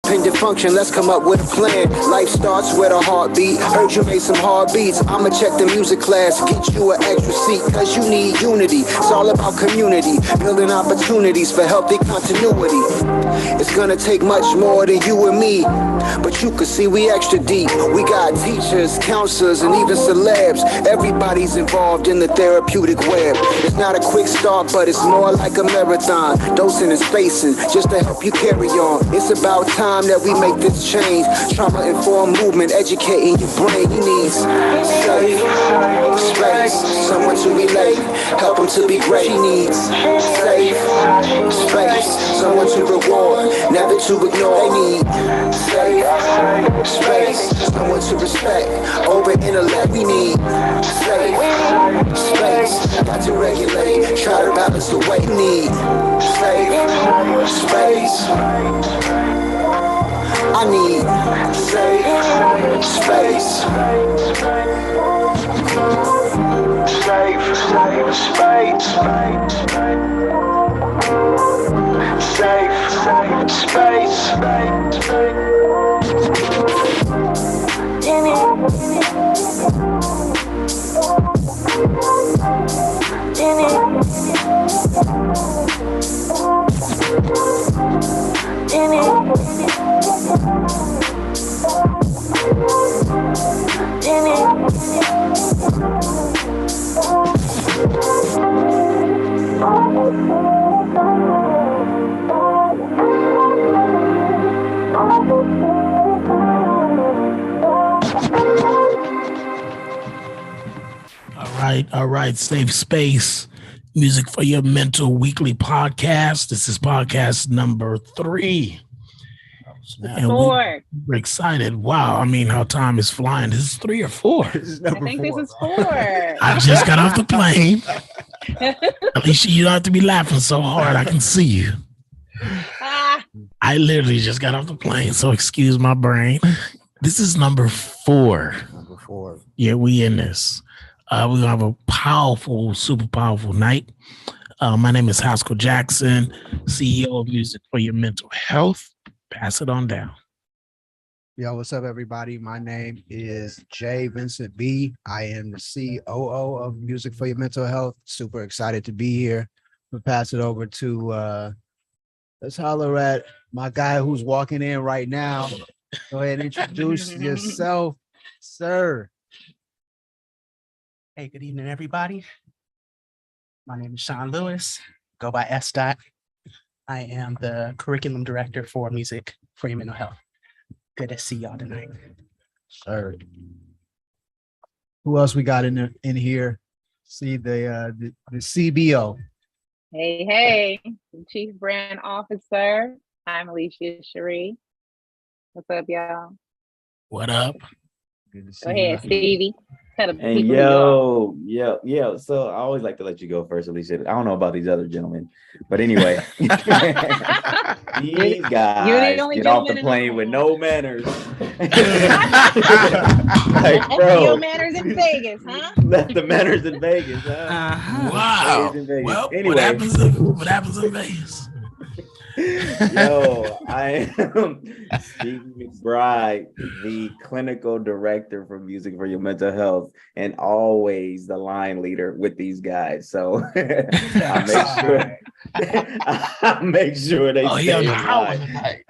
independent function, let's come up with a plan. Life starts with a heartbeat. Heard you made some hard beats. I'ma check the music class, get you an extra seat, cause you need unity. It's all about community, building opportunities for healthy continuity. It's gonna take much more than you and me, but you can see we extra deep. We got teachers, counselors, and even celebs. Everybody's involved in the therapeutic web. It's not a quick start, but it's more like a marathon. Dosing and spacing, just to help you carry on. It's about time that we make this change. Trauma-informed movement, educating your brain. You need safe space, someone to relate, help them to be great. She needs safe space, someone to reward, never to ignore. They need safe space, someone to respect, over intellect. We need safe space, got to regulate, try to balance the way. We need safe space. I need safe space. Safe space. Safe space. All right. Safe Space, Music for Your Mental weekly podcast. This is podcast number 3. And we're excited. Wow. I mean, how time is flying. This is 3 or 4. I think 4. This is 4. I just got off the plane. At least you don't have to be laughing so hard. I can see you. I literally just got off the plane, so excuse my brain. This is number 4. Number 4. Yeah, we in this. We're going to have a powerful, super powerful night. My name is Haskell Jackson, CEO of Music for Your Mental Health. Pass it on down. Yo, what's up, everybody? My name is Jay Vincent B. I am the COO of Music for Your Mental Health. Super excited to be here. We'll pass it over to, let's holler at my guy who's walking in right now. Go ahead and introduce yourself, sir. Hey, good evening, everybody. My name is Sean Lewis. Go by S. Dot. I am the Curriculum Director for Music for Your Mental Health. Good to see y'all tonight. Sir. Who else we got in here? See the CBO. Hey, Chief Brand Officer. I'm Alicia Cherie. What's up, y'all? What up? Good to see Go ahead, Stevie. And yo. So I always like to let you go first, Alicia. I don't know about these other gentlemen, but anyway, these guys get off the plane with no manners. Like, bro, no manners in Vegas, huh? Left the manners in Vegas, huh? Wow. In Vegas. Well, anyway. what happens in Vegas? Yo, I am Steve McBride, the clinical director for Music for Your Mental Health, and always the line leader with these guys. So I make sure they stay on the in highway line. tonight.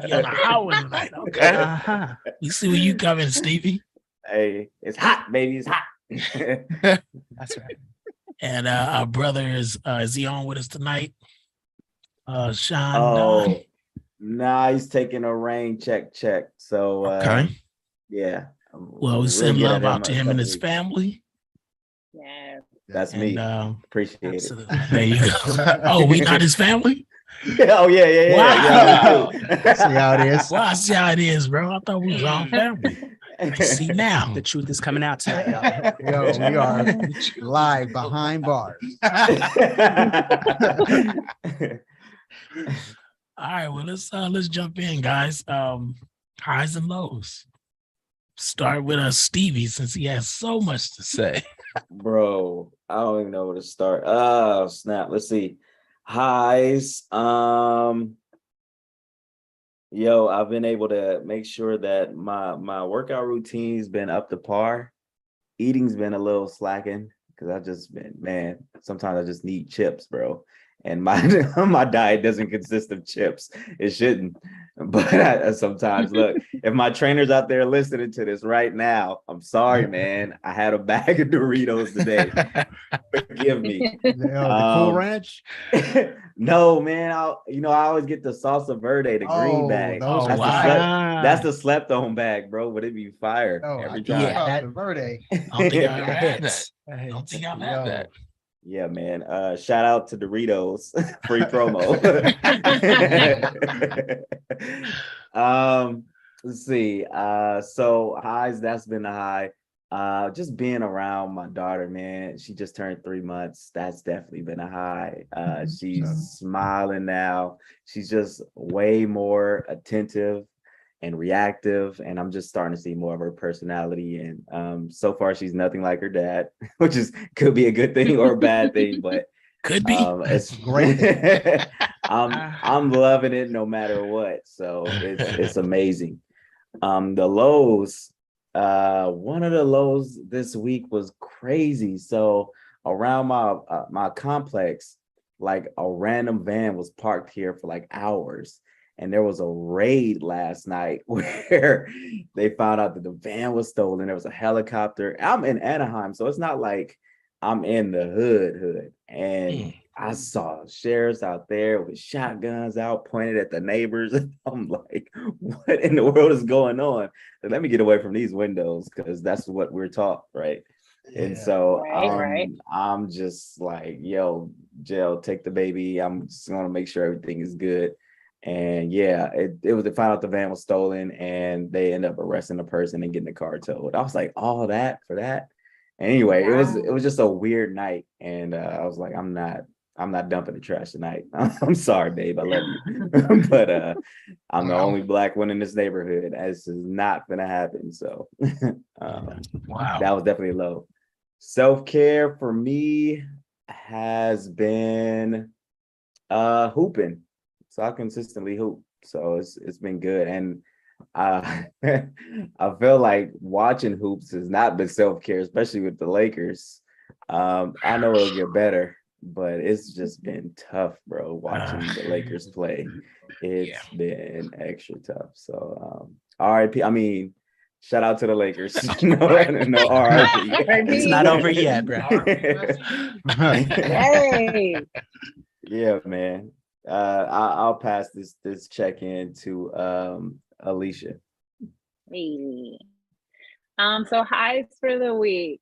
You're on the highway tonight. Okay. You see where you coming, Stevie? Hey, it's hot, baby. It's hot. That's right. And our brother is he on with us tonight? Sean. Oh, nah, he's taking a rain check. So okay. Yeah. Well, we send love out to him and his family. Yeah. That's me. Appreciate absolutely. it. There you go. Oh, we not his family? Oh, yeah. Wow. See how it is. Well, I see how it is, bro. I thought we was all family. I see now. The truth is coming out tonight, y'all. Yo, we are live behind bars. All right, well, let's jump in, guys. Highs and lows. Start with Stevie, since he has so much to say. Bro, I don't even know where to start. Oh, snap. Let's see. Highs. Yo, I've been able to make sure that my workout routine's been up to par. Eating's been a little slacking because I just been, man, sometimes I just need chips, bro. And my my diet doesn't consist of chips. It shouldn't. But I sometimes look, if my trainer's out there listening to this right now, I'm sorry, man. I had a bag of Doritos today. Forgive me. The Cool Ranch. No, man. I always get the salsa verde, the green bag. Those Oh, wow. That's the slept on bag, bro. But it'd be fire every time. Yeah, that Verde. I don't think I ever had that. hits. I don't think I've had that. Yeah, man. Shout out to Doritos. Free promo. Let's see. So highs, that's been a high. Just being around my daughter, man. She just turned 3 months. That's definitely been a high. She's smiling now. She's just way more attentive and reactive, and I'm just starting to see more of her personality. And so far she's nothing like her dad, which could be a good thing or a bad thing, but Could be. it's great. I'm loving it no matter what. So it's amazing. The lows, one of the lows this week was crazy. So around my complex, like a random van was parked here for like hours. And there was a raid last night where they found out that the van was stolen. There was a helicopter. I'm in Anaheim, so it's not like I'm in the hood. And I saw sheriffs out there with shotguns out pointed at the neighbors. I'm like, what in the world is going on? So let me get away from these windows because that's what we're taught, right? And so I'm just like, yo, jail, take the baby. I'm just gonna make sure everything is good. And yeah, it was, they found out the van was stolen and they ended up arresting the person and getting the car towed. I was like, all that for that. And anyway, it was just a weird night. And I was like, I'm not dumping the trash tonight. I'm sorry, babe. I love you. But I'm the only Black one in this neighborhood. This is not gonna happen. So that was definitely low. Self-care for me has been hooping. So I consistently hoop. So it's been good. And I feel like watching hoops has not been self-care, especially with the Lakers. I know it'll get better, but it's just been tough, bro, watching the Lakers play. It's been extra tough. So RIP, I mean, shout out to the Lakers. no RIP. It's not over yet, bro. Hey. Yeah, man. I'll pass this check-in to Alicia. Hey. So highs for the week.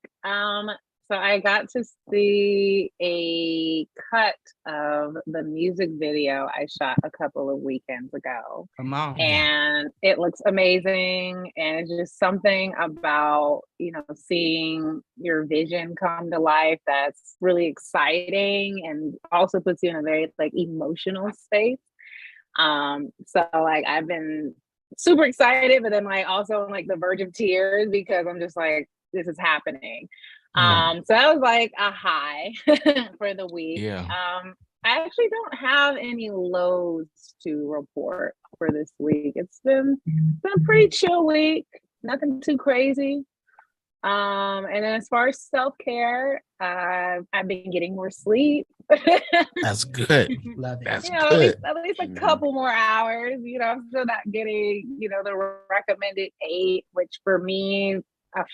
So I got to see a cut of the music video I shot a couple of weekends ago. Come on. And it looks amazing. And it's just something about, seeing your vision come to life that's really exciting and also puts you in a very emotional space. So I've been super excited, but then also on the verge of tears because I'm just like, this is happening. So that was a high for the week. Yeah. I actually don't have any lows to report for this week. It's been a pretty chill week, nothing too crazy. And then as far as self-care, I've been getting more sleep. That's good. Love it. That's good. good. At least a couple more hours. I'm still not getting, the recommended 8, which for me,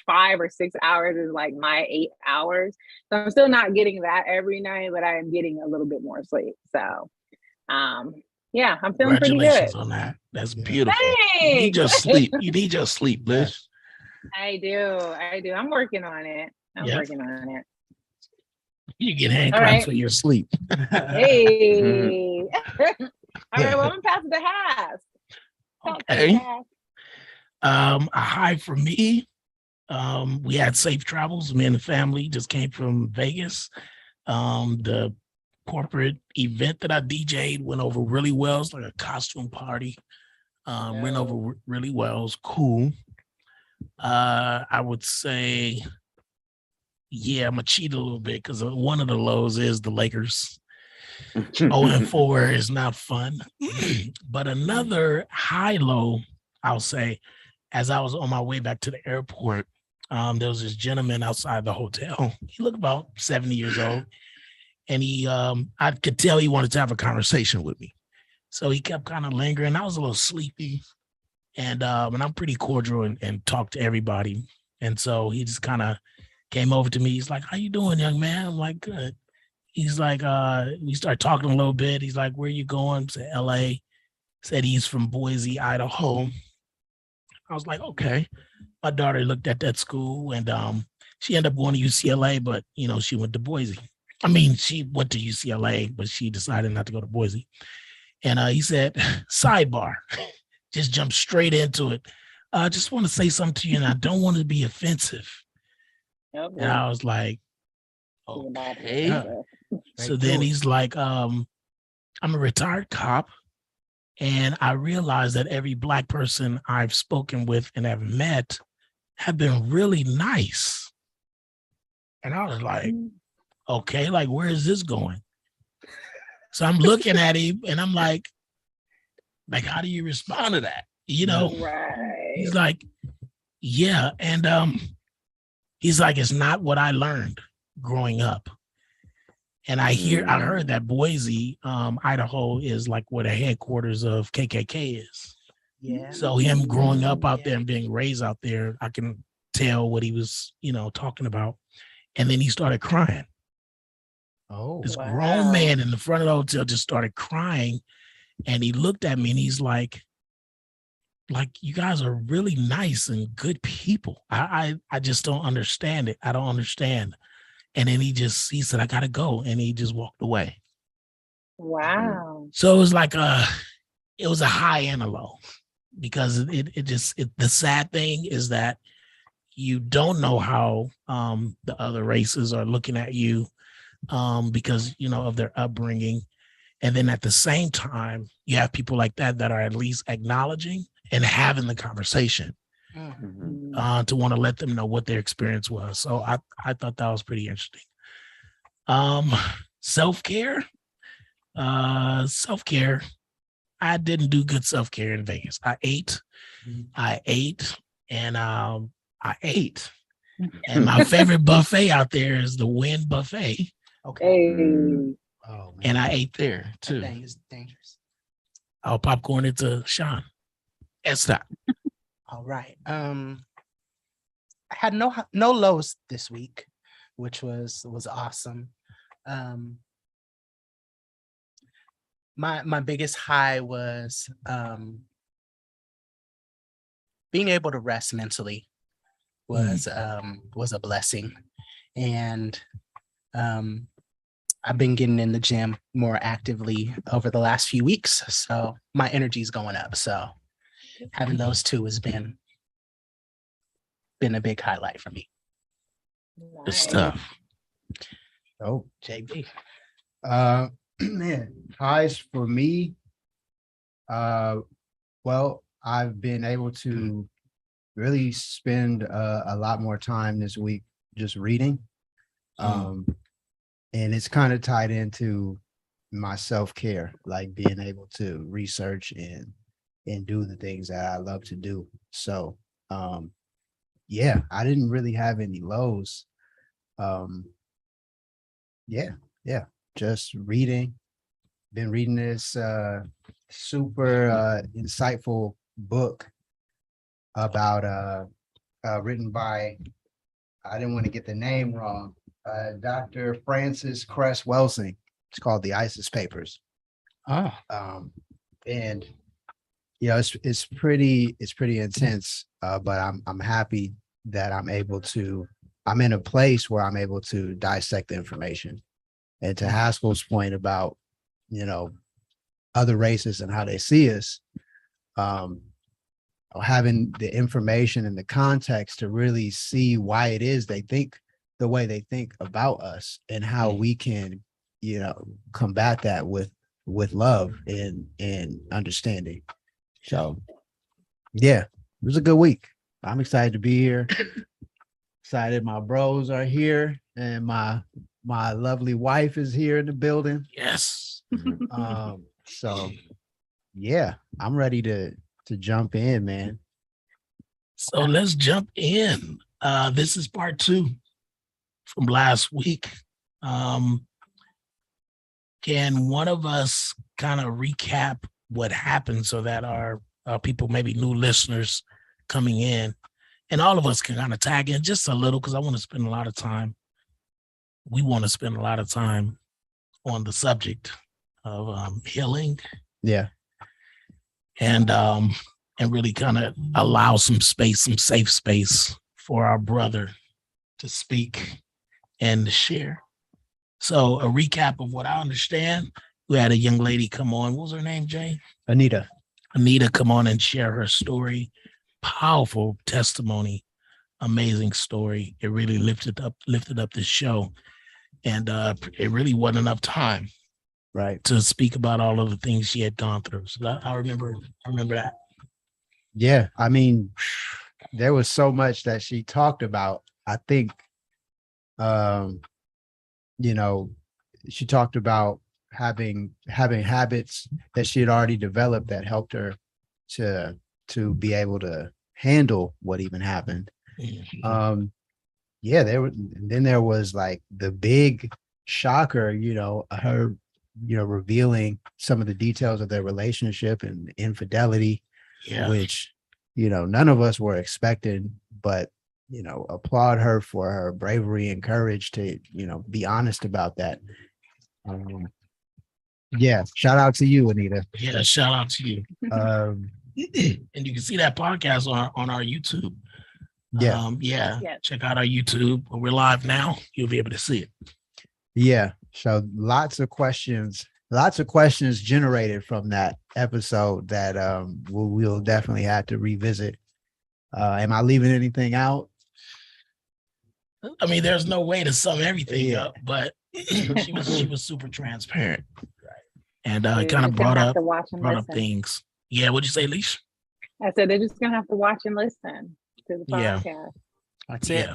5 or 6 hours is my 8 hours. So I'm still not getting that every night, but I am getting a little bit more sleep. So, yeah, I'm feeling pretty good. Congratulations on that. That's beautiful. Thanks. You need your sleep. You need your sleep, Liz. I do. I'm working on it. Working on it. You get hand claps for your sleep. Hey. All right, well, I'm gonna pass it to Haas. Okay. A high for me. We had safe travels. Me and the family just came from Vegas. The corporate event that I DJ'd went over really well. It's like a costume party. Went over really well. It was cool. I would say, I'm gonna cheat a little bit because one of the lows is the Lakers. 0-4 is not fun. But another high low, I'll say, as I was on my way back to the airport, there was this gentleman outside the hotel. He looked about 70 years old. And I could tell he wanted to have a conversation with me. So he kept kind of lingering. I was a little sleepy. And I'm pretty cordial and talk to everybody. And so he just kind of came over to me. He's like, "How you doing, young man?" I'm like, "Good." He's like, we started talking a little bit. He's like, "Where you going?" I said, LA. Said he's from Boise, Idaho. I was like, okay. My daughter looked at that school and she ended up going to UCLA, but she went to Boise. I mean, she went to UCLA, but she decided not to go to Boise. And he said, sidebar, just jumped straight into it. I just want to say something to you, and I don't want to be offensive. Yep. And I was like, okay. So then he's like, I'm a retired cop, and I realized that every Black person I've spoken with and have met have been really nice. And I was like, okay, like, where is this going? So I'm looking at him and I'm like, how do you respond to that? Right. He's like, yeah. And he's like, it's not what I learned growing up. And I heard that Boise, Idaho is like where the headquarters of KKK is. Yeah. So him growing up out there and being raised out there, I can tell what he was, talking about. And then he started crying. Oh, This grown man in the front of the hotel just started crying. And he looked at me and he's like, you guys are really nice and good people. I just don't understand it. I don't understand. And then he said, I gotta go. And he just walked away. Wow. So it was like it was a high and a low, because the sad thing is that you don't know how the other races are looking at you because, of their upbringing. And then at the same time, you have people like that are at least acknowledging and having the conversation to want to let them know what their experience was. So I thought that was pretty interesting. Self-care. I didn't do good self-care in Vegas. I ate, and I ate. And my favorite buffet out there is the Wynn Buffet. Okay. Hey. oh, man. And I ate there too. That thing is dangerous. I'll popcorn it to Sean. And stop. All right. I had no lows this week, which was awesome. My biggest high was being able to rest mentally was a blessing. And I've been getting in the gym more actively over the last few weeks, so my energy's going up. So having those two has been a big highlight for me. Good stuff. Oh, JB. man, highs for me. Well, I've been able to really spend a lot more time this week just reading. And it's kind of tied into my self-care, like being able to research and do the things that I love to do. So yeah, I didn't really have any lows. Yeah, just reading. Been reading this super insightful book about written by, I didn't want to get the name wrong, Dr. Francis Cress Welsing. It's called The ISIS Papers. Oh. And it's pretty intense, but I'm happy that I'm in a place where I'm able to dissect the information. And to Haskell's point about, other races and how they see us, having the information and the context to really see why it is they think the way they think about us and how we can, combat that with love and understanding. So yeah, it was a good week. I'm excited to be here. Excited my bros are here and my My lovely wife is here in the building. Yes. So yeah, I'm ready to jump in, man. So let's jump in. This is part 2 from last week. Can one of us kind of recap what happened so that our people, maybe new listeners coming in, and all of us can kind of tag in just a little, because I want to spend a lot of time. We want to spend a lot of time on the subject of healing. Yeah. And really kind of allow some space, some safe space for our brother to speak and to share. So a recap of what I understand, we had a young lady come on. What was her name, Jay? Anita come on and share her story. Powerful testimony, amazing story. It really lifted up the show. And it really wasn't enough time, right, to speak about all of the things she had gone through. So I remember that. Yeah, I mean, there was so much that she talked about. I think, she talked about having habits that she had already developed that helped her to be able to handle what even happened. Mm-hmm. There was like the big shocker, her, revealing some of the details of their relationship and infidelity, which, none of us were expecting, but, applaud her for her bravery and courage to, be honest about that. Shout out to you, Anita. Yeah, shout out to you. And you can see that podcast on our YouTube. Check out our YouTube. We're live now. You'll be able to see it. Yeah. So lots of questions generated from that episode that we'll definitely have to revisit. Am I leaving anything out? I mean, there's no way to sum everything up, but she was super transparent. And kind of brought up things. Yeah, what'd you say, Leash? I said they're just gonna have to watch and listen to the podcast. Yeah. That's it.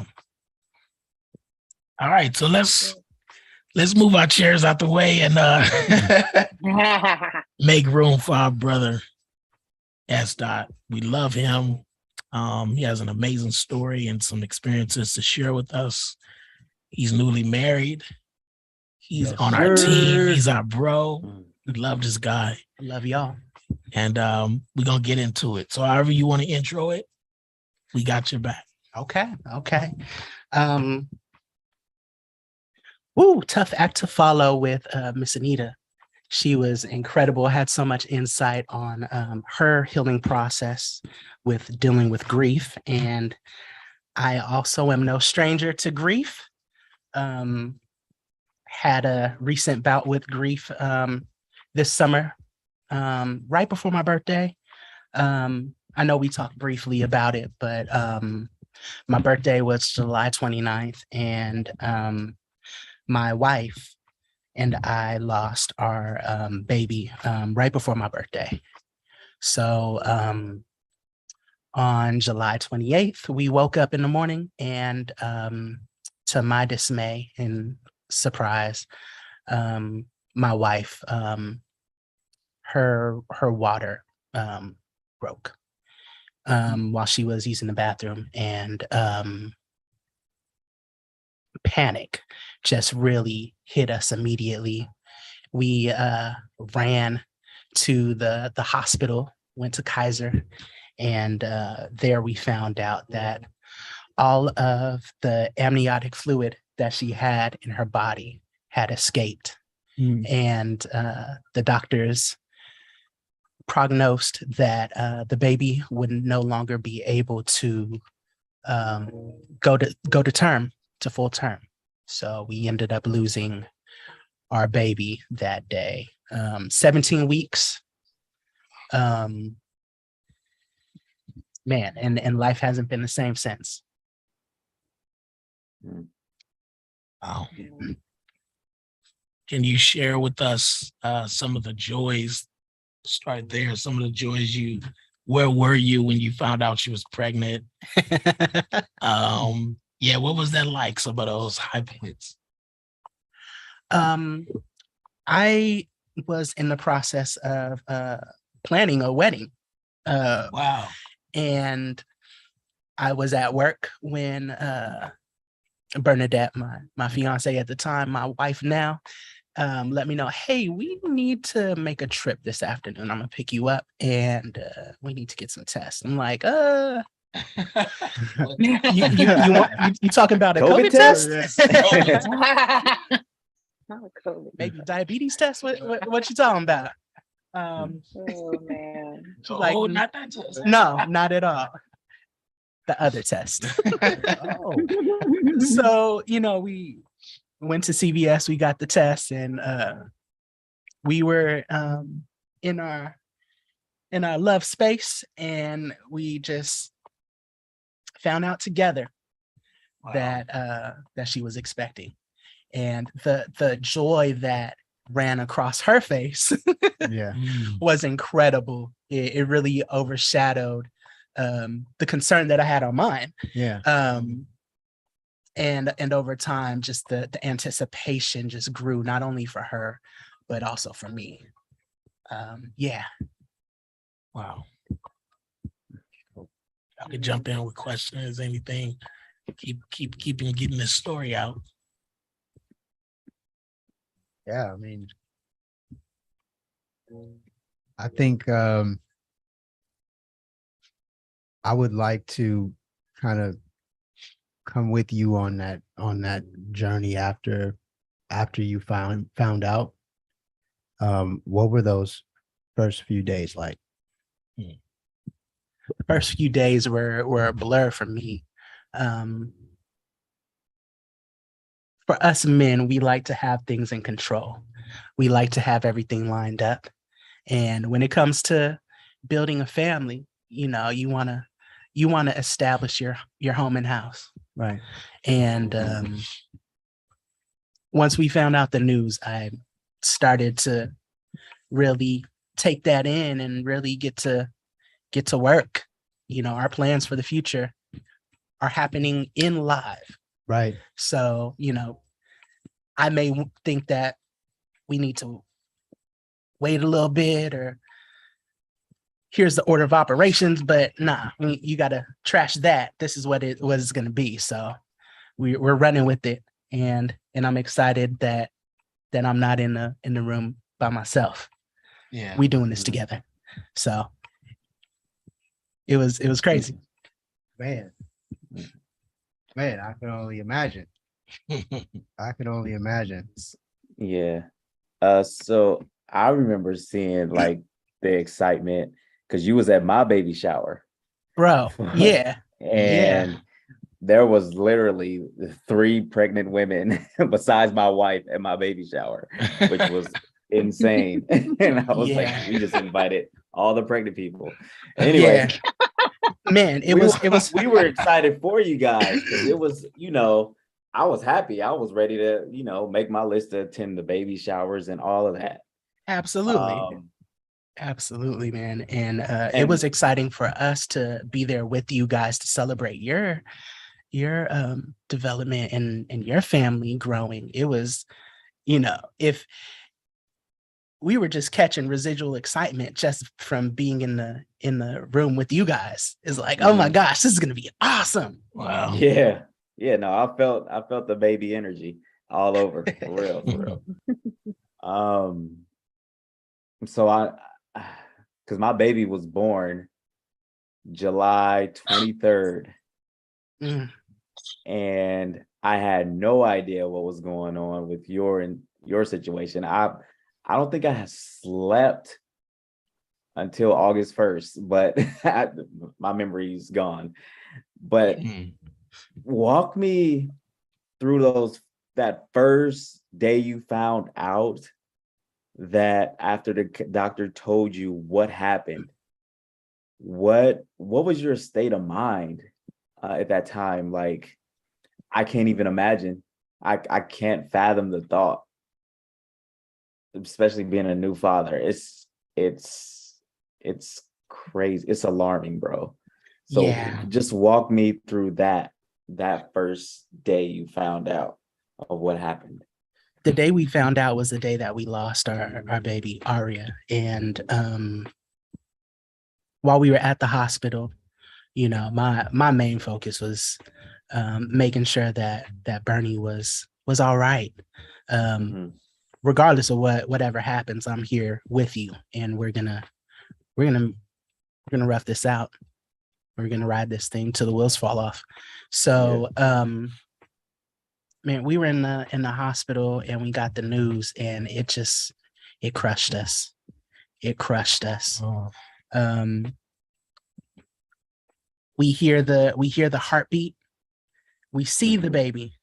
All right, so let's move our chairs out the way and make room for our brother S. We love him. He has an amazing story and some experiences to share with us. He's newly married. He's on our team. He's our bro. We love this guy. I love y'all. And we're going to get into it. So however you want to intro it, we got your back. Okay. Tough act to follow with Miss Anita. She was incredible, had so much insight on her healing process with dealing with grief. And I also am no stranger to grief. Had a recent bout with grief this summer, right before my birthday. I know we talked briefly about it, but my birthday was July 29th, and my wife and I lost our baby right before my birthday. So on July 28th, we woke up in the morning, and to my dismay and surprise, my wife, her water broke while she was using the bathroom, and panic just really hit us immediately. We ran to the hospital, went to Kaiser, and there we found out that all of the amniotic fluid that she had in her body had escaped. And the doctors prognosed that the baby would no longer be able to go to full term. So we ended up losing our baby that day. 17 weeks. Man, and life hasn't been the same since. Wow. Can you share with us some of the joys? Start there. Some of the joys where were you when you found out she was pregnant? What was that like? Some of those high points. I was in the process of planning a wedding. Wow. And I was at work when Bernadette, my fiance at the time, my wife now, let me know, hey, we need to make a trip this afternoon. I'm gonna pick you up and we need to get some tests. I'm like, you talking about a COVID test? Not a COVID. Maybe diabetes test? What you talking about? Oh man. She's like, not that test. no, not at all. The other test. Oh. So, we went to CVS, we got the test, and we were in our love space, and we just found out together that she was expecting. And the joy that ran across her face was incredible. It really overshadowed the concern that I had on mine. And over time, just the anticipation just grew, not only for her, but also for me. Wow. I could jump in with questions, anything. Keep getting this story out. Yeah, I mean, I think I would like to kind of come with you on that journey after you found out. What were those first few days like? The first few days were a blur for me. For us men, we like to have things in control. We like to have everything lined up. And when it comes to building a family, you want to establish your home and house. Right. And once we found out the news, I started to really take that in and really get to work. Our plans for the future are happening in live. Right. So, I may think that we need to wait a little bit, or here's the order of operations, but nah, you got to trash that. This is what it's going to be. So we're running with it. And I'm excited that I'm not in the room by myself. Yeah. We doing this together. So it was crazy. Man, I can only imagine. I can only imagine. Yeah. So I remember seeing like the excitement because you was at my baby shower. Bro, yeah. And there was literally 3 pregnant women besides my wife at my baby shower, which was insane. And I was like, we just invited all the pregnant people. Anyway. Man, it was we were excited for you guys because it was, I was happy. I was ready to, make my list to attend the baby showers and all of that. Absolutely. Absolutely, man. And it was exciting for us to be there with you guys to celebrate your development and your family growing. It was, if we were just catching residual excitement just from being in the room with you guys. It's like, oh my gosh, this is gonna be awesome. Wow. Yeah. No, I felt the baby energy all over, for real. So because my baby was born July 23rd, and I had no idea what was going on with your situation. I don't think I had slept until August 1st, but my memory's gone. But walk me through that first day you found out that after the doctor told you what happened. What was your state of mind at that time? Like, I can't even imagine. I can't fathom the thought, especially being a new father. It's crazy. It's alarming, bro. So just walk me through that first day you found out of what happened. the day we found out was the day that we lost our baby Aria. And while we were at the hospital, you know, my main focus was making sure that Bernie was all right. Regardless of whatever happens, I'm here with you, and we're gonna rough this out. We're gonna ride this thing till the wheels fall off. So man, we were in the hospital and we got the news, and it crushed us. It crushed us. Oh. We hear the heartbeat. We see the baby.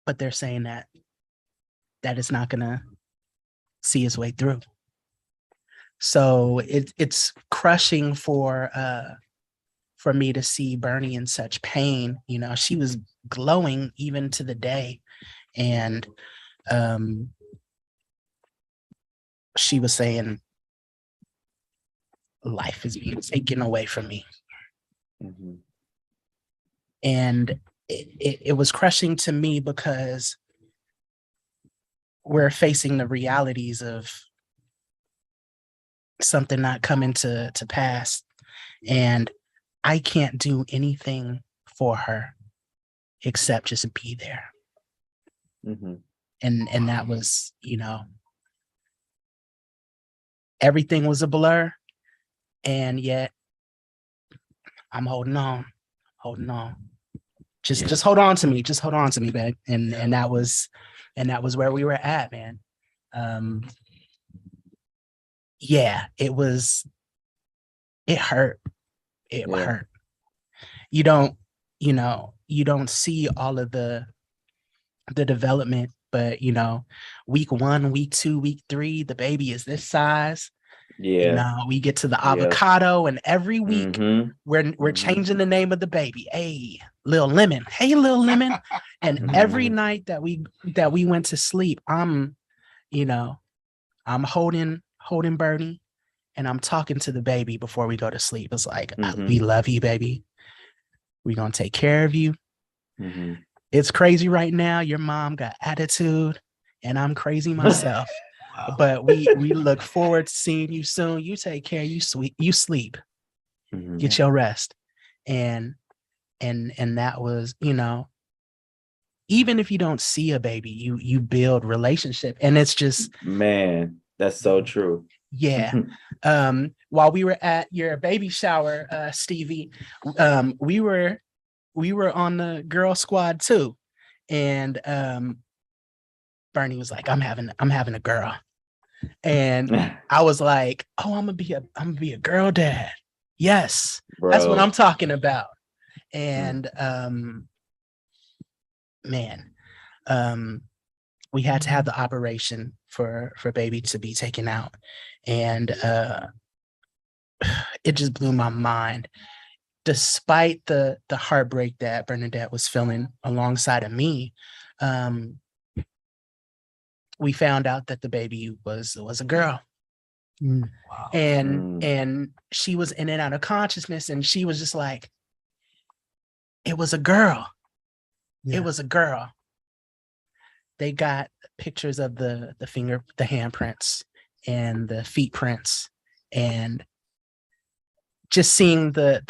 But they're saying that it's not gonna see its way through. So it's crushing for me to see Bernie in such pain. You know, she was glowing even to the day, and she was saying, life is being taken away from me. And it was crushing to me because we're facing the realities of something not coming to pass, and I can't do anything for her except just be there. And that was, you know, everything was a blur, and yet I'm holding on. Just hold on to me. Just hold on to me, babe. And that was where we were at, man. It hurt. It hurt. You don't see all of the development, but you know, week 1, week 2, week 3, the baby is this size. You know, we get to the avocado, and every week we're changing the name of the baby. Hey, Lil Lemon. Hey, Lil Lemon. And every night that we went to sleep, I'm holding Bernie, and I'm talking to the baby before we go to sleep. It's like, we love you, baby. We're gonna take care of you. It's crazy right now. Your mom got attitude, and I'm crazy myself. But we look forward to seeing you soon. You take care. You sleep. Get your rest. And that was, you know, even if you don't see a baby, you build relationship, and it's just, man, that's so true. Yeah. While we were at your baby shower, Stevie, we were on the girl squad too, and Bernie was like, I'm having a girl. And I was like, oh, I'm gonna be a girl dad. Yes, bro. That's what I'm talking about. And we had to have the operation for baby to be taken out, and it just blew my mind. Despite the heartbreak that Bernadette was feeling alongside of me, we found out that the baby was a girl. Wow. And she was in and out of consciousness, and she was just like, it was a girl. It was a girl. They got pictures of the handprints and the feet prints, and just seeing the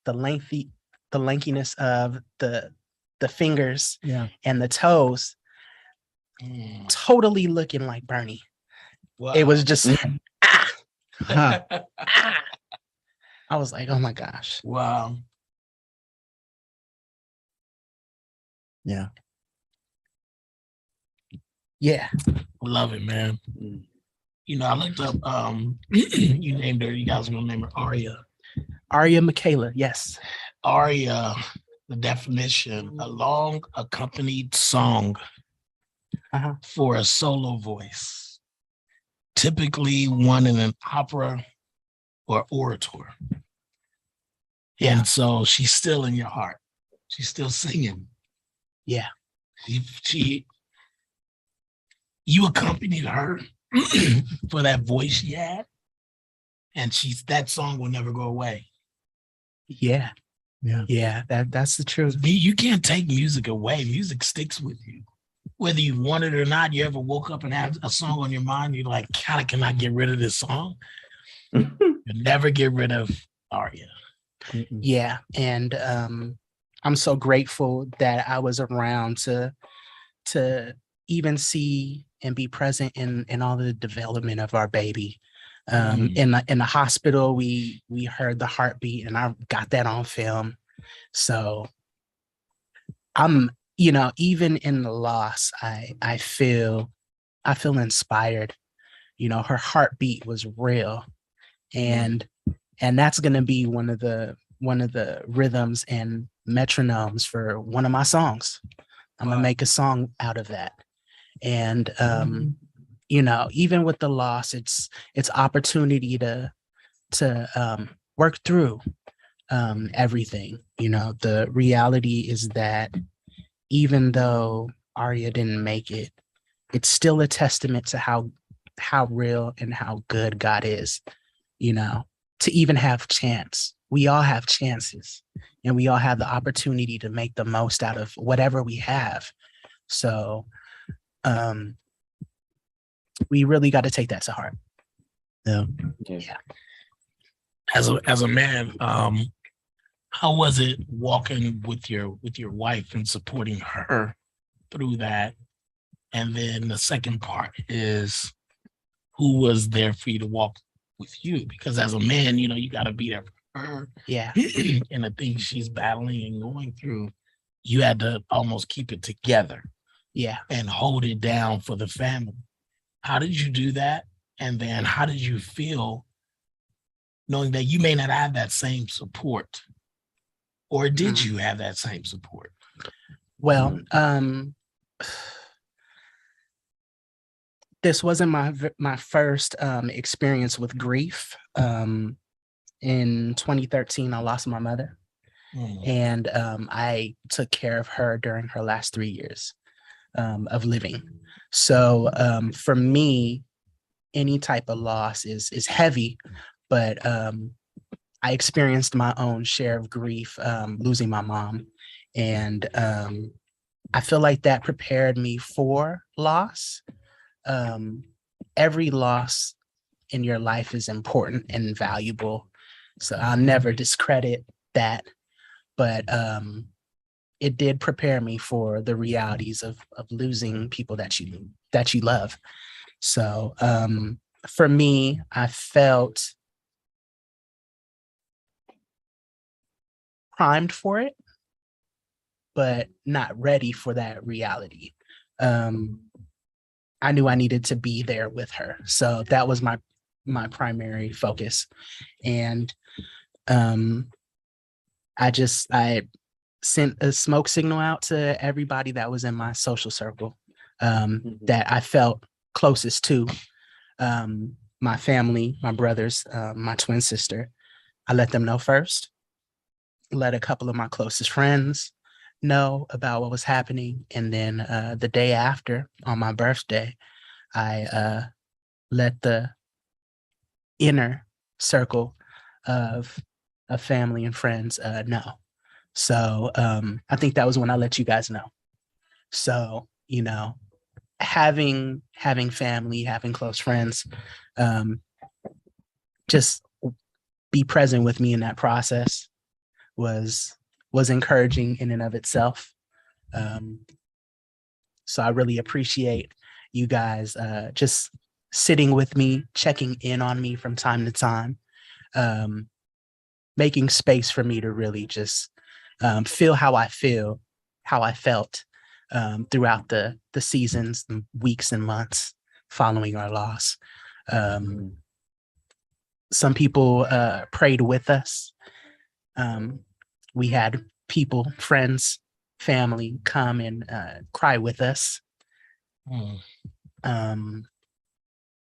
lankiness of the fingers and the toes, totally looking like Bernie. Wow. It was just I was like, oh my gosh. Wow. Yeah. Love it, man. You know, I looked up you named her, you guys are gonna name her Aria Michaela, yes. Aria, the definition, a long accompanied song for a solo voice, typically one in an opera or orator. Yeah. And so she's still in your heart. She's still singing. Yeah. You accompanied her for that voice she had, and that song will never go away. Yeah. Yeah, that's the truth. You can't take music away. Music sticks with you. Whether you want it or not, you ever woke up and had a song on your mind, you're like, God, I cannot get rid of this song. You never get rid of Aria. Yeah. And I'm so grateful that I was around to even see and be present in all the development of our baby. In the hospital, we heard the heartbeat, and I got that on film. So I'm, even in the loss, I feel inspired. Her heartbeat was real, and that's going to be one of the rhythms and metronomes for one of my songs. I'm gonna make a song out of that. And even with the loss, it's opportunity to work through everything. The reality is that even though Aria didn't make it, it's still a testament to how real and how good God is, to even have chance. We all have chances, and we all have the opportunity to make the most out of whatever we have. So we really got to take that to heart. Yeah. As a man, how was it walking with your wife and supporting her through that? And then the second part is, who was there for you to walk with you? Because as a man, you got to be there for her. Yeah. And the things she's battling and going through, you had to almost keep it together. Yeah. And hold it down for the family. How did you do that? And then how did you feel knowing that you may not have that same support? Or did you have that same support? Well, this wasn't my first experience with grief. In 2013, I lost my mother, and I took care of her during her last 3 years of living. So for me, any type of loss is heavy, but I experienced my own share of grief losing my mom. And I feel like that prepared me for loss. Every loss in your life is important and valuable. So I'll never discredit that. But it did prepare me for the realities of losing people that you love. So for me, I felt primed for it, but not ready for that reality. I knew I needed to be there with her. So that was my primary focus. And I sent a smoke signal out to everybody that was in my social circle that I felt closest to. My family, my brothers, my twin sister. I let them know first. Let a couple of my closest friends know about what was happening. And then the day after, on my birthday, I let the inner circle of family and friends know. So I think that was when I let you guys know. So, having family, having close friends, just be present with me in that process was encouraging in and of itself. So I really appreciate you guys just sitting with me, checking in on me from time to time, making space for me to really just feel how I felt throughout the seasons, and weeks and months following our loss. Some people prayed with us. We had people, friends, family come and cry with us.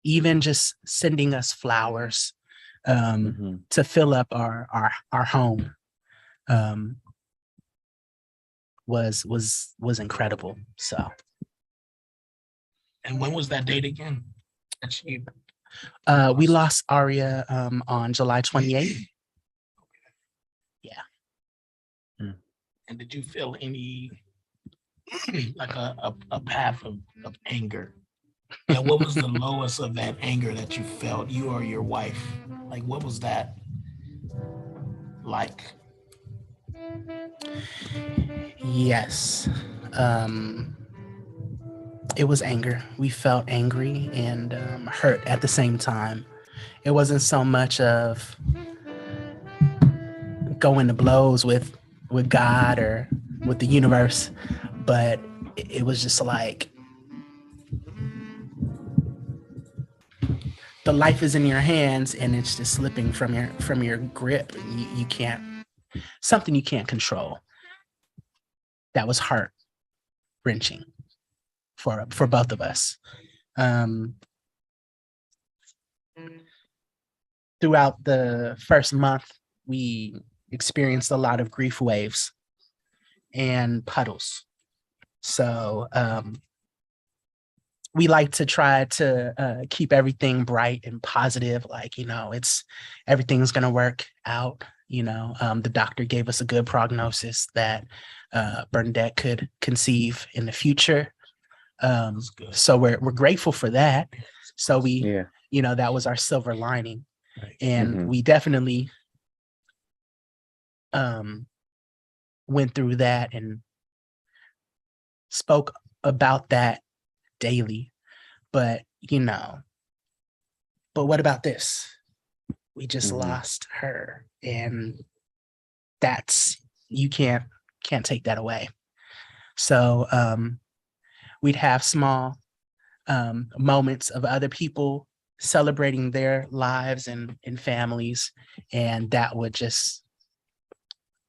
Even just sending us flowers to fill up our home was incredible. So. And when was that date again? We lost Aria on July 28th. Yeah. And did you feel any like a path of anger? And what was the lowest of that anger that you felt, you or your wife? Like, what was that like? Yes. It was anger. We felt angry and hurt at the same time. It wasn't so much of going to blows with God or with the universe, but it was just like the life is in your hands and it's just slipping from your grip. You can't, something you can't control. That was heart wrenching for both of us. Throughout the first month, we experienced a lot of grief waves and puddles. So we like to try to keep everything bright and positive, like, everything's going to work out. The doctor gave us a good prognosis that Bernadette could conceive in the future. So we're grateful for that. So that was our silver lining. Right. And we definitely went through that and spoke about that daily. But what about this? We just lost her, and that's, you can't take that away. So we'd have small moments of other people celebrating their lives and families, and that would just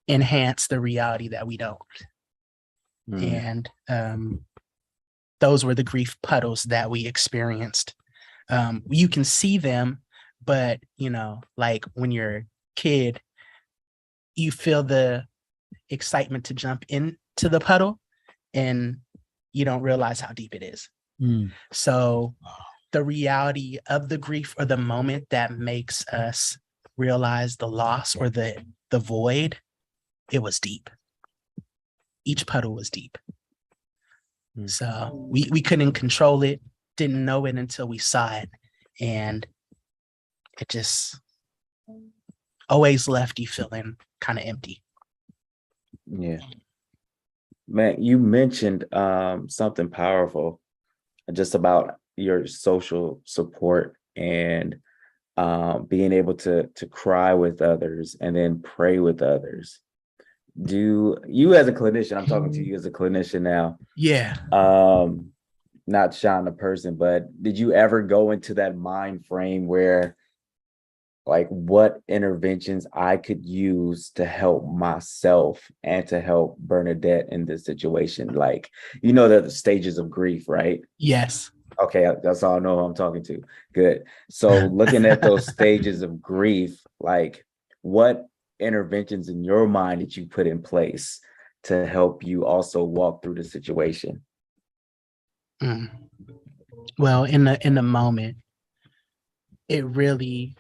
enhance the reality that we don't. And those were the grief puddles that we experienced. You can see them, but like when you're a kid, you feel the excitement to jump into the puddle and you don't realize how deep it is. So the reality of the grief, or the moment that makes us realize the loss or the void, it was deep. Each puddle was deep. So we couldn't control it, didn't know it until we saw it. And it just always left you feeling kind of empty. Yeah. Man, you mentioned something powerful just about your social support and being able to cry with others and then pray with others. Do you, as a clinician, I'm talking to you as a clinician now. Yeah. Not Sean the person, but did you ever go into that mind frame where, like, what interventions I could use to help myself and to help Bernadette in this situation? Like, the stages of grief, right? Yes. Okay, that's all I know who I'm talking to. Good. So looking at those stages of grief, like, what interventions in your mind did you put in place to help you also walk through the situation? Well, in the moment, it really,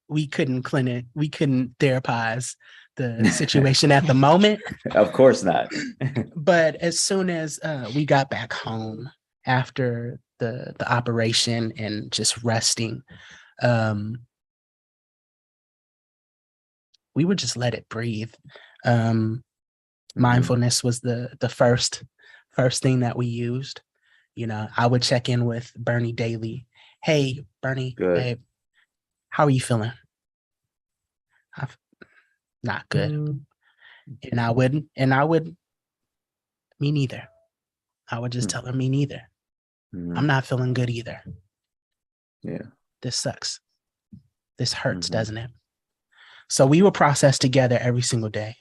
we couldn't therapize the situation at the moment. Of course not. But as soon as we got back home after the operation and just resting, we would just let it breathe. Mindfulness was the first thing that we used. I would check in with Bernie daily. Hey, Bernie, babe, how are you feeling? Not good. And I would, me neither. I would just tell her, me neither. I'm not feeling good either. Yeah. This sucks. This hurts, doesn't it? So we would process together every single day.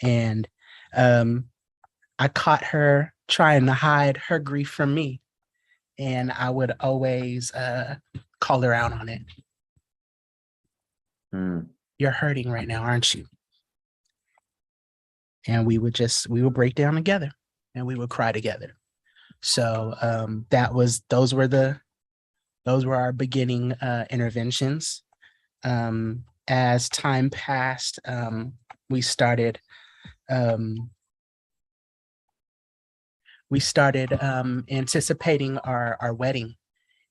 And I caught her trying to hide her grief from me. And I would always call her out on it. You're hurting right now, aren't you? And we would break down together and we would cry together. So those were our beginning interventions. As time passed, we started we started anticipating our wedding,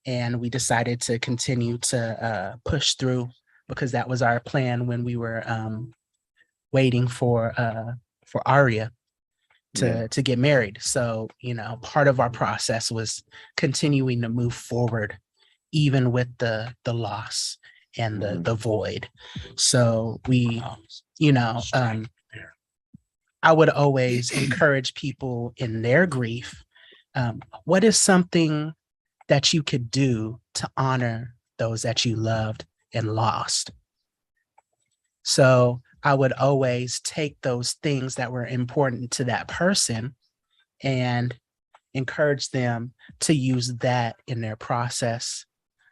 and we decided to continue to push through because that was our plan when we were waiting for Aria to get married. So, part of our process was continuing to move forward, even with the loss and the void. So we, I would always encourage people in their grief. What is something that you could do to honor those that you loved and lost? So I would always take those things that were important to that person and encourage them to use that in their process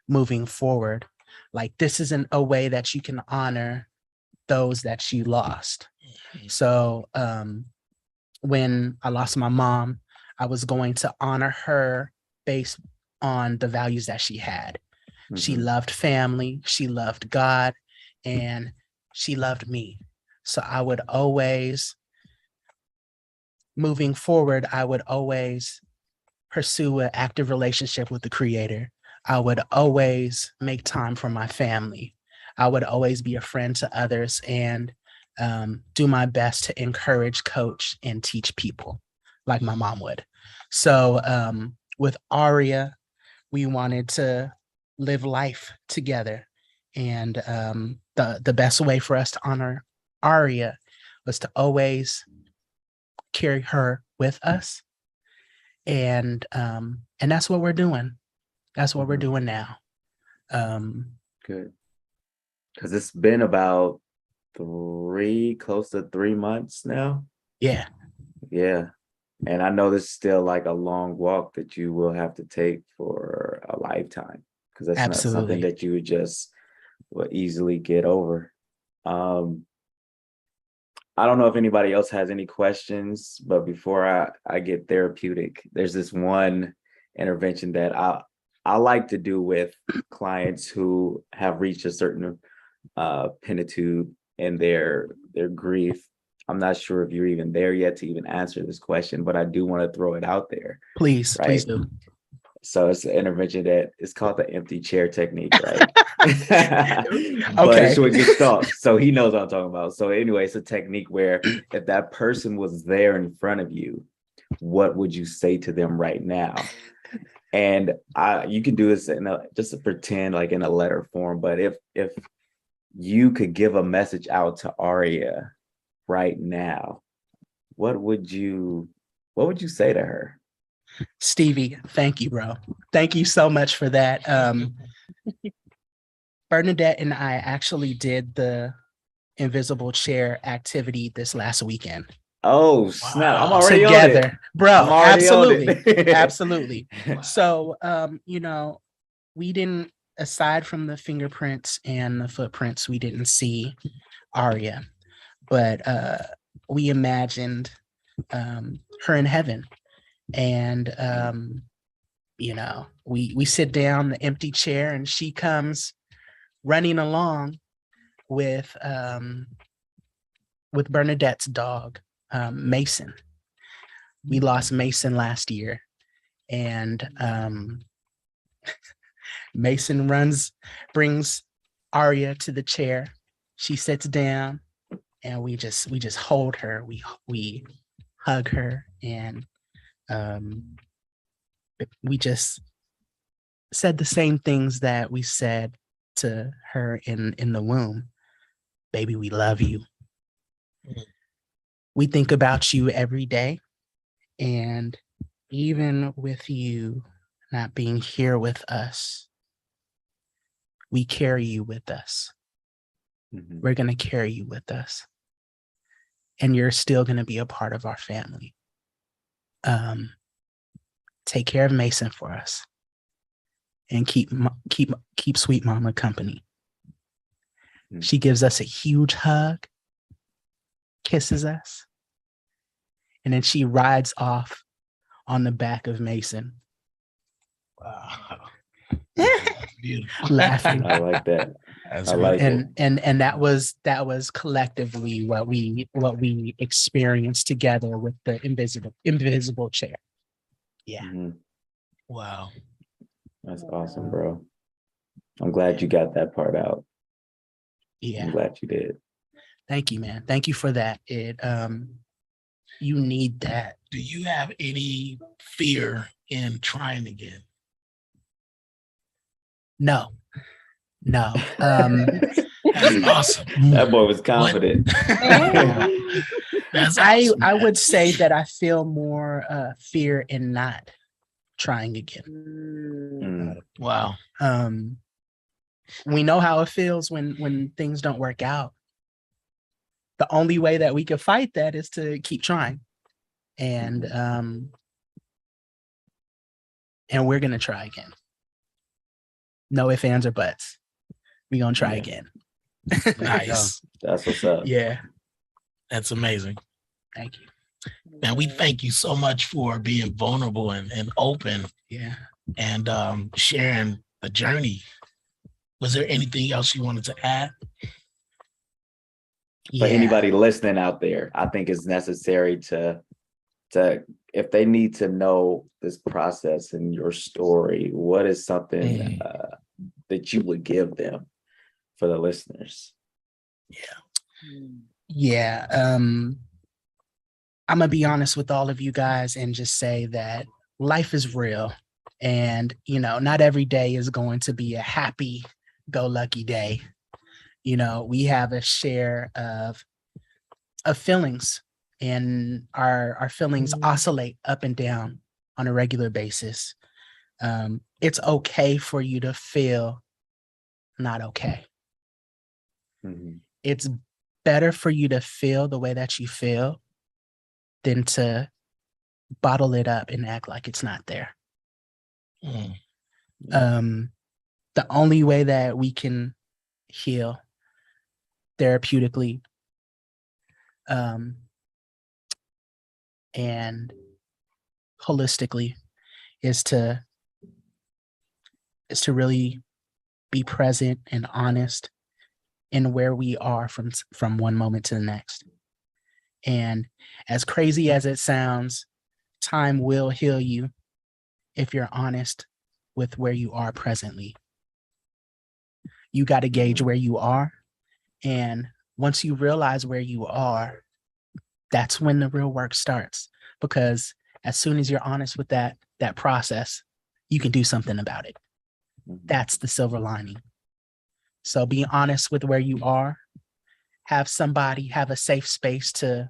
moving forward. Like, this isn't a way that you can honor those that you lost. So when I lost my mom, I was going to honor her based on the values that she had. She loved family, she loved God, and she loved me. So I would always, moving forward, I would always pursue an active relationship with the Creator. I would always make time for my family. I would always be a friend to others and do my best to encourage, coach, and teach people like my mom would. So with Aria, we wanted to live life together. And the best way for us to honor Aria was to always carry her with us. And that's what we're doing. That's what we're doing now. Good. Because it's been about close to 3 months now. Yeah. Yeah. And I know this is still like a long walk that you will have to take for a lifetime, because that's not something that you would just easily get over. I don't know if anybody else has any questions, but before I get therapeutic, there's this one intervention that I like to do with clients who have reached a certain plenitude in their grief. I'm not sure if you're even there yet to even answer this question, but I do want to throw it out there. Please do. So it's an intervention that is called the empty chair technique, right? Okay. But it's with Gestalt, so he knows what I'm talking about. So anyway, it's a technique where if that person was there in front of you, what would you say to them right now? And you can do this just to pretend like in a letter form, but if you could give a message out to Aria right now, what would you say to her? Stevie, thank you, bro. Thank you so much for that. Bernadette and I actually did the invisible chair activity this last weekend. Oh, snap. I'm already together, on it. bro. Absolutely. Absolutely. So, we didn't, aside from the fingerprints and the footprints, we didn't see Aria, but we imagined her in heaven. And, we sit down the empty chair and she comes running along with Bernadette's dog, Mason. We lost Mason last year, and Mason brings Aria to the chair. She sits down, and we just hold her. We hug her, and we just said the same things that we said to her in the womb. Baby, we love you. We think about you every day, and even with you not being here with us, we carry you with us. Mm-hmm. We're going to carry you with us, and you're still going to be a part of our family. Take care of Mason for us, and keep sweet mama company. Mm-hmm. She gives us a huge hug, kisses us, and then she rides off on the back of Mason. Wow. Laughing. I like that. I like it. And that was collectively what we experienced together with the invisible chair. Yeah. Mhm. Wow. That's awesome, bro. I'm glad you got that part out. Yeah. I'm glad you did. Thank you, man. Thank you for that. You need that. Do you have any fear in trying again? No. That's awesome. That boy was confident. That's awesome, I man. would say that I feel more fear in not trying again. Wow. We know how it feels when things don't work out. The only way that we can fight that is to keep trying. And we're gonna try again. No ifs, ands, or buts. We're gonna try again. Nice. That's what's up. Yeah. That's amazing. Thank you. And we thank you so much for being vulnerable and open. Yeah. And sharing the journey. Was there anything else you wanted to add? For anybody listening out there, I think it's necessary to if they need to know this process and your story, what is something that you would give them for the listeners? Yeah. I'm gonna be honest with all of you guys and just say that life is real, and not every day is going to be a happy go lucky day. We have a share of feelings, and our feelings oscillate up and down on a regular basis. It's okay for you to feel not okay. Mhm. It's better for you to feel the way that you feel than to bottle it up and act like it's not there. The only way that we can heal therapeutically and holistically is to really be present and honest in where we are from one moment to the next. And as crazy as it sounds, time will heal you if you're honest with where you are presently. You got to gauge where you are. And once you realize where you are, that's when the real work starts. Because as soon as you're honest with that process, you can do something about it. That's the silver lining. So be honest with where you are. Have a safe space to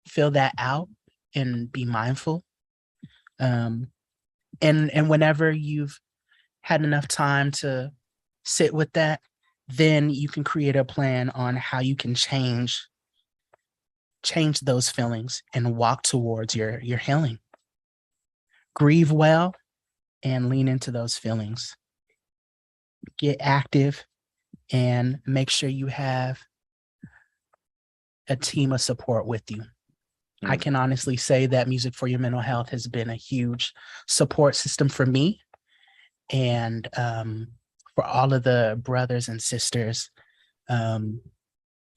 fill that out and be mindful. And whenever you've had enough time to sit with that, then you can create a plan on how you can change those feelings and walk towards your healing. Grieve well and lean into those feelings. Get active and make sure you have a team of support with you. I can honestly say that Music for Your Mental Health has been a huge support system for me, and for all of the brothers and sisters in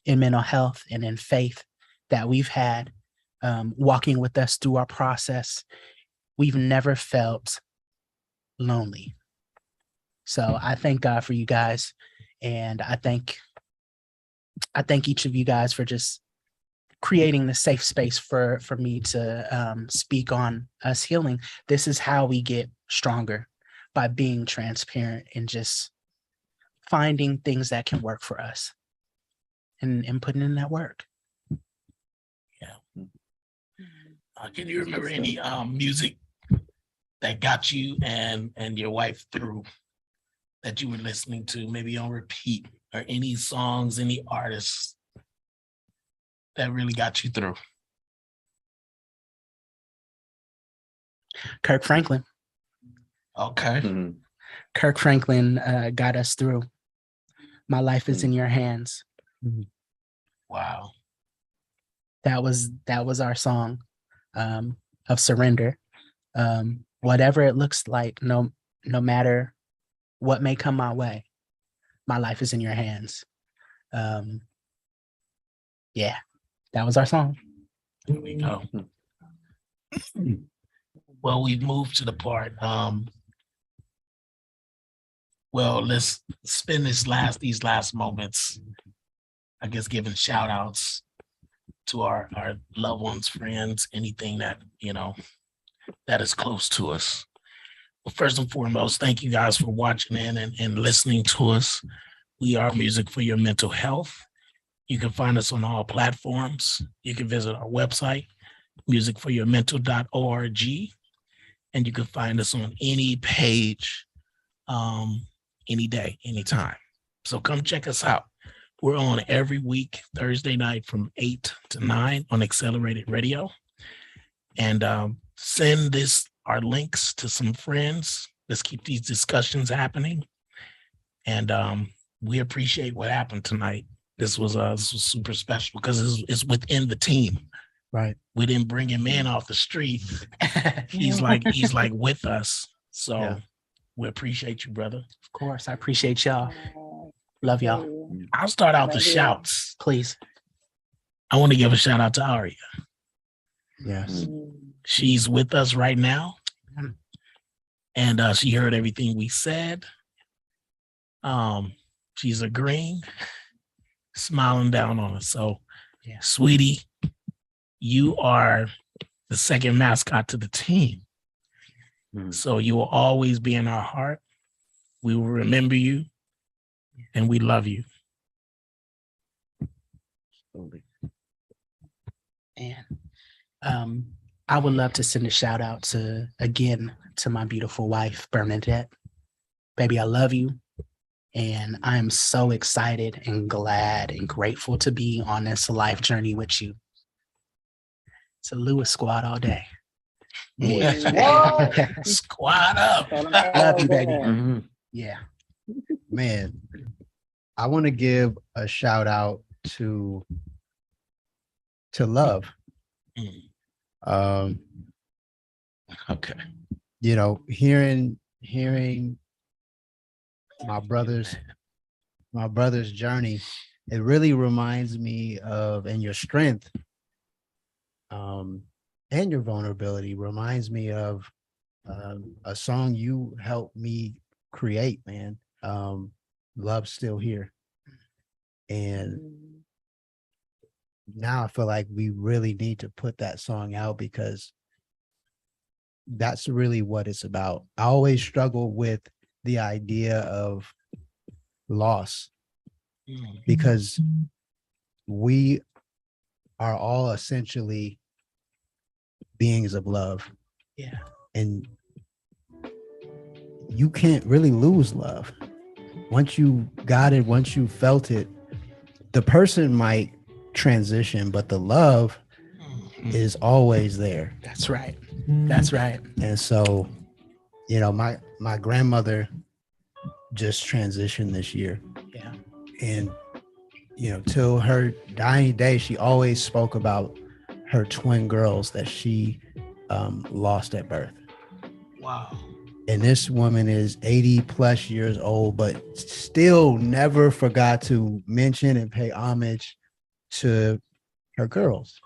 mental health and in faith that we've had walking with us through our process. We've never felt lonely. So I thank God for you guys, and I thank each of you guys for just creating the safe space for me to speak on us healing. This is how we get stronger, by being transparent and just finding things that can work for us and putting in that work. Yeah. Can you remember any music that got you and your wife through, that you were listening to, maybe on repeat, or any songs, any artists that really got you through? Kirk Franklin. Okay. Mm-hmm. Kirk Franklin got us through. My Life Is in Your Hands. Wow. That was our song of surrender. Whatever it looks like, no matter what may come my way, My life is in your hands. Yeah, that was our song. There we go. Well, we've moved to the part. Well, let's spend these last moments, I guess, giving shout outs to our loved ones, friends, anything that, that is close to us. Well, first and foremost, thank you guys for watching in and listening to us. We are Music for Your Mental Health. You can find us on all platforms. You can visit our website, musicforyourmental.org, and you can find us on any page, any day, anytime. So come check us out. We're on every week, Thursday night from 8 to 9 on Accelerated Radio. And send our links to some friends. Let's keep these discussions happening. And we appreciate what happened tonight. This was super special because it's within the team. Right. We didn't bring him in off the street. He's like with us. So we appreciate you, brother. Of course, I appreciate y'all. Love y'all. I'll start out the shouts. Please. I want to give a shout out to Aria. Yes. She's with us right now. And she heard everything we said. She's agreeing, smiling down on us. So, sweetie, you are the second mascot to the team. So you will always be in our heart. We will remember you, and we love you. And I would love to send a shout out to my beautiful wife, Bernadette. Baby, I love you. And I am so excited and glad and grateful to be on this life journey with you. It's a Lewis squad all day. Squad up. Love you, baby. Mm-hmm. Yeah. Man, I want to give a shout out to Love. Okay. Hearing my brother's journey, it really reminds me of, and your strength, and your vulnerability reminds me of a song you helped me create, man. Love's Still Here. And now I feel like we really need to put that song out because that's really what it's about. I always struggle with the idea of loss because we are all essentially beings of love. Yeah. And you can't really lose love. Once you got it, once you felt it, the person might transition, but the love is always there. That's right. That's right. And so, my grandmother just transitioned this year. Yeah. And, till her dying day, she always spoke about her twin girls that she lost at birth. Wow. And this woman is 80 plus years old, but still never forgot to mention and pay homage to her girls.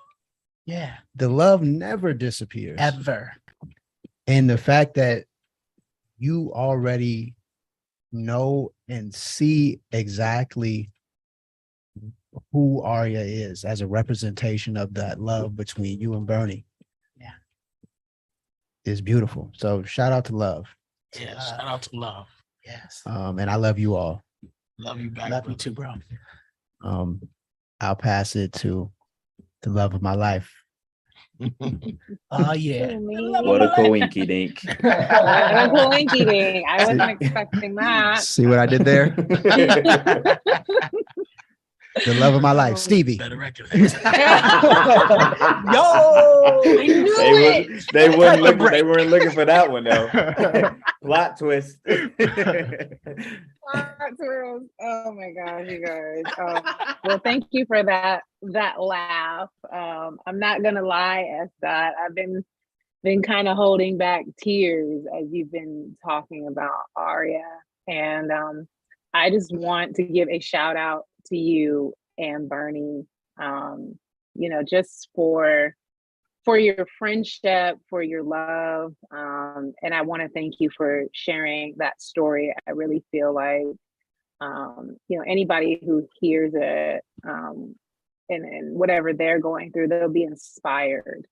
Yeah. The love never disappears. Ever. And the fact that you already know and see exactly who Aria is as a representation of that love between you and Bernie. Yeah. Is beautiful. So shout out to Love. Yeah, shout out to Love. Yes. And I love you all. Love you back. Love you too, bro. I'll pass it to the love of my life. Oh yeah. What a coinky dink. Coinky dink. I wasn't expecting that. See what I did there? The love of my life, Stevie. Better record. Yo, I knew it. They weren't looking for that one though. Plot twist. Oh my gosh, you guys. Well, thank you for that laugh. I'm not gonna lie, Escott. I've been kind of holding back tears as you've been talking about Aria, and I just want to give a shout out to you and Bernie, just for your friendship, for your love. And I want to thank you for sharing that story. I really feel like, anybody who hears it, and whatever they're going through, they'll be inspired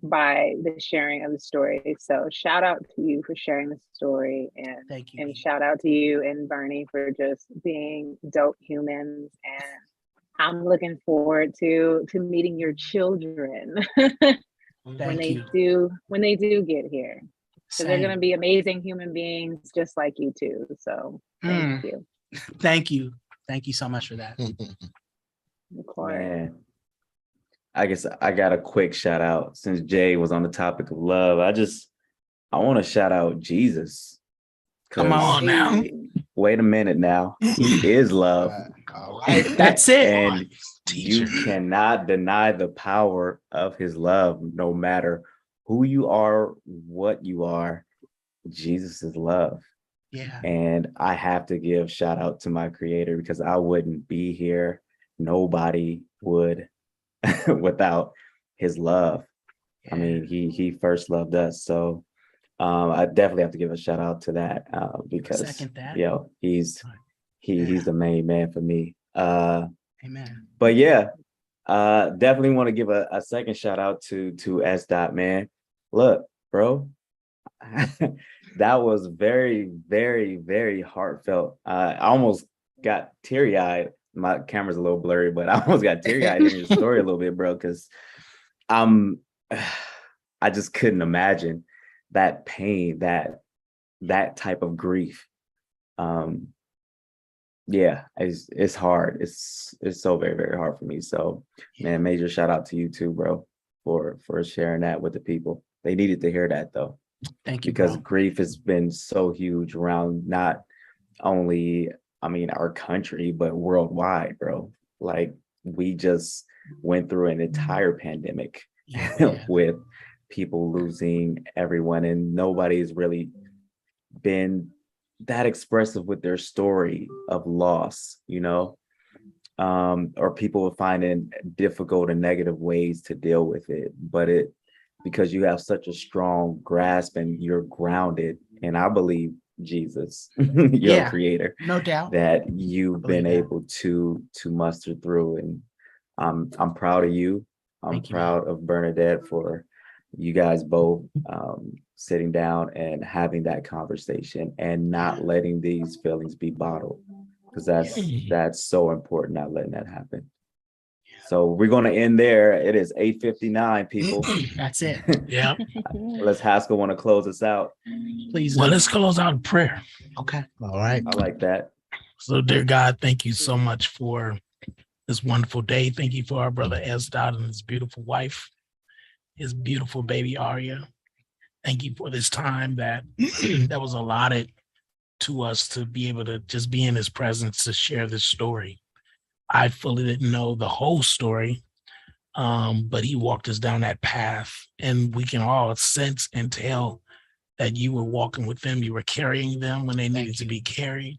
by the sharing of the story. So shout out to you for sharing the story, and Thank you. And shout out to you and Bernie for just being dope humans. And I'm looking forward to meeting your children when they do get here. So they're going to be amazing human beings just like you too. So thank you. Thank you. Thank you so much for that. Of course. Man, I guess I got a quick shout out since Jay was on the topic of love. I want to shout out Jesus. Come on now. Wait a minute now. He is love. All right. That's it. And you cannot deny the power of his love, no matter who you are, what you are. Jesus is love. Yeah. And I have to give shout out to my creator, because I wouldn't be here. Nobody would without his love. I mean, he first loved us. So I definitely have to give a shout out to that, because he's the main man for me. Amen. But yeah, definitely want to give a second shout out to S. Dot, man. Look, bro, that was very, very, very heartfelt. I almost got teary-eyed. My camera's a little blurry, but I almost got teary-eyed in your story a little bit, bro, because I just couldn't imagine that pain, that type of grief. It's hard. It's so very, very hard for me. So, man, major shout out to you too, bro, for sharing that with the people. They needed to hear that though. Thank you, because bro. grief has been so huge around not only, our country, but worldwide, bro. Like, we just went through an entire pandemic with people losing everyone, and nobody's really been that expressive with their story of loss, or people finding difficult and negative ways to deal with it. But because you have such a strong grasp and you're grounded, and I believe Jesus, your creator, no doubt, that you've been able to muster through. And I'm proud of you. I'm proud of Bernadette for you guys both sitting down and having that conversation and not letting these feelings be bottled, because that's so important, not letting that happen. So we're going to end there. It is 8:59, people. That's it. Yeah. Let's Haskell want to close us out. Please. Well, let's close out in prayer. Okay. All right. I like that. So, dear God, thank you so much for this wonderful day. Thank you for our brother S. Dot and his beautiful wife, his beautiful baby Aria. Thank you for this time that was allotted to us to be able to just be in his presence to share this story. I fully didn't know the whole story, but he walked us down that path, and we can all sense and tell that you were walking with them. You were carrying them when they needed to be carried.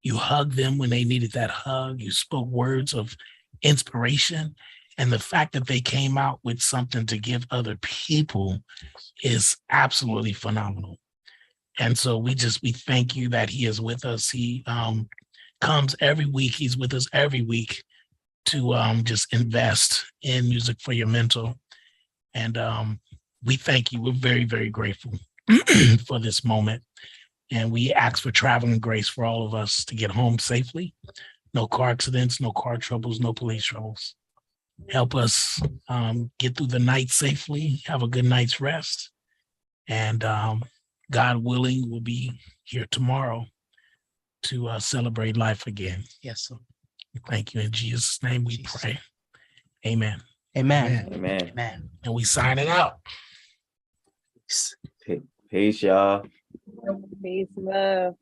You hugged them when they needed that hug. You spoke words of inspiration. And the fact that they came out with something to give other people is absolutely phenomenal. And so we thank you that he is with us. He comes every week. He's with us every week to just invest in music for your mental. And we thank you. We're very, very grateful for this moment. And we ask for traveling grace for all of us to get home safely. No car accidents, no car troubles, no police troubles. Help us get through the night safely, have a good night's rest. And God willing, we'll be here tomorrow to celebrate life again. Yes, sir. Thank you. In Jesus' name we pray. Amen. Amen. Amen. Amen. And we sign it out. Peace, y'all. Peace, love.